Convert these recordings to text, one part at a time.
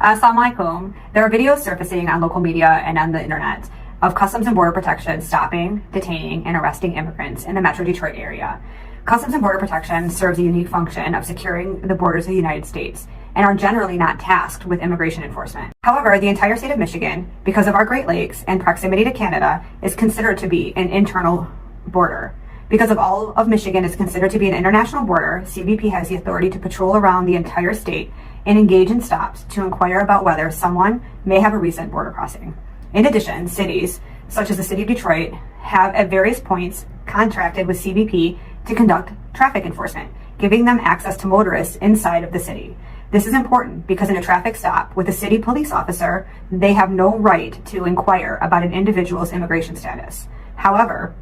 Assalamu alaikum. There are videos surfacing on local media and on the internet of Customs and Border Protection stopping, detaining, and arresting immigrants in the Metro Detroit area. Customs and Border Protection serves a unique function of securing the borders of the United States and are generally not tasked with immigration enforcement. However, the entire state of Michigan, because of our Great Lakes and proximity to Canada, is considered to be an internal border. Because of all of Michigan is considered to be an international border, CBP has the authority to patrol around the entire state and engage in stops to inquire about whether someone may have a recent border crossing. In addition, cities, such as the city of Detroit, have at various points contracted with CBP to conduct traffic enforcement, giving them access to motorists inside of the city. This is important because in a traffic stop with a city police officer, they have no right to inquire about an individual's immigration status. However,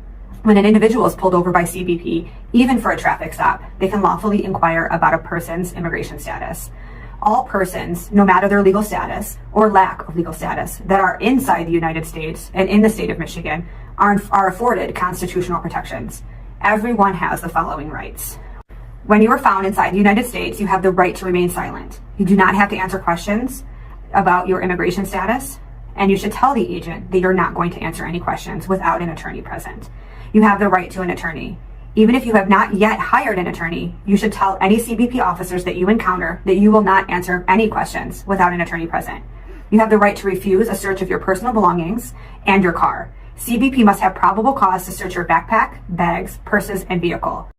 when an individual is pulled over by CBP, even for a traffic stop, they can lawfully inquire about a person's immigration status. All persons, no matter their legal status or lack of legal status, that are inside the United States and in the state of Michigan are afforded constitutional protections. Everyone has the following rights. When you are found inside the United States, you have the right to remain silent. You do not have to answer questions about your immigration status, and you should tell the agent that you're not going to answer any questions without an attorney present. You have the right to an attorney. Even if you have not yet hired an attorney, you should tell any CBP officers that you encounter that you will not answer any questions without an attorney present. You have the right to refuse a search of your personal belongings and your car. CBP must have probable cause to search your backpack, bags, purses, and vehicle.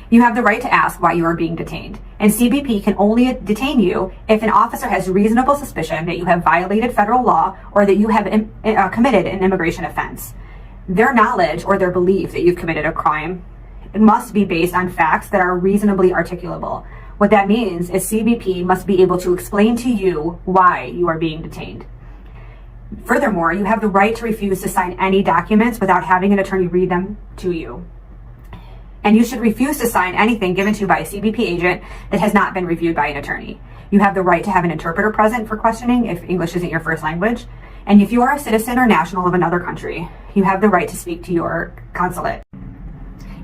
You have the right to ask why you are being detained, and CBP can only detain you if an officer has reasonable suspicion that you have violated federal law or that you have committed an immigration offense. Their knowledge or their belief that you've committed a crime must be based on facts that are reasonably articulable. What that means is CBP must be able to explain to you why you are being detained. Furthermore, you have the right to refuse to sign any documents without having an attorney read them to you. And you should refuse to sign anything given to you by a CBP agent that has not been reviewed by an attorney. You have the right to have an interpreter present for questioning if English isn't your first language. And if you are a citizen or national of another country, you have the right to speak to your consulate.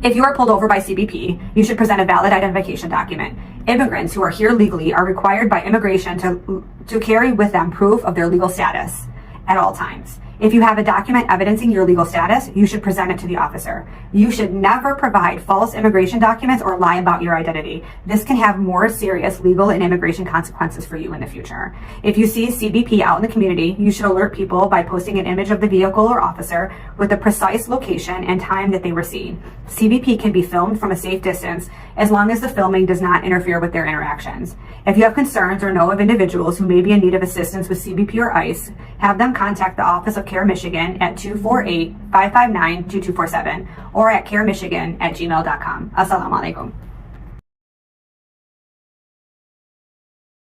If you are pulled over by CBP, you should present a valid identification document. Immigrants who are here legally are required by immigration to carry with them proof of their legal status at all times. If you have a document evidencing your legal status, you should present it to the officer. You should never provide false immigration documents or lie about your identity. This can have more serious legal and immigration consequences for you in the future. If you see CBP out in the community, you should alert people by posting an image of the vehicle or officer with the precise location and time that they were seen. CBP can be filmed from a safe distance as long as the filming does not interfere with their interactions. If you have concerns or know of individuals who may be in need of assistance with CBP or ICE, have them contact the Office of CAIR Michigan at 248-559-2247 or at cairmichigan@gmail.com. Assalamu alaikum.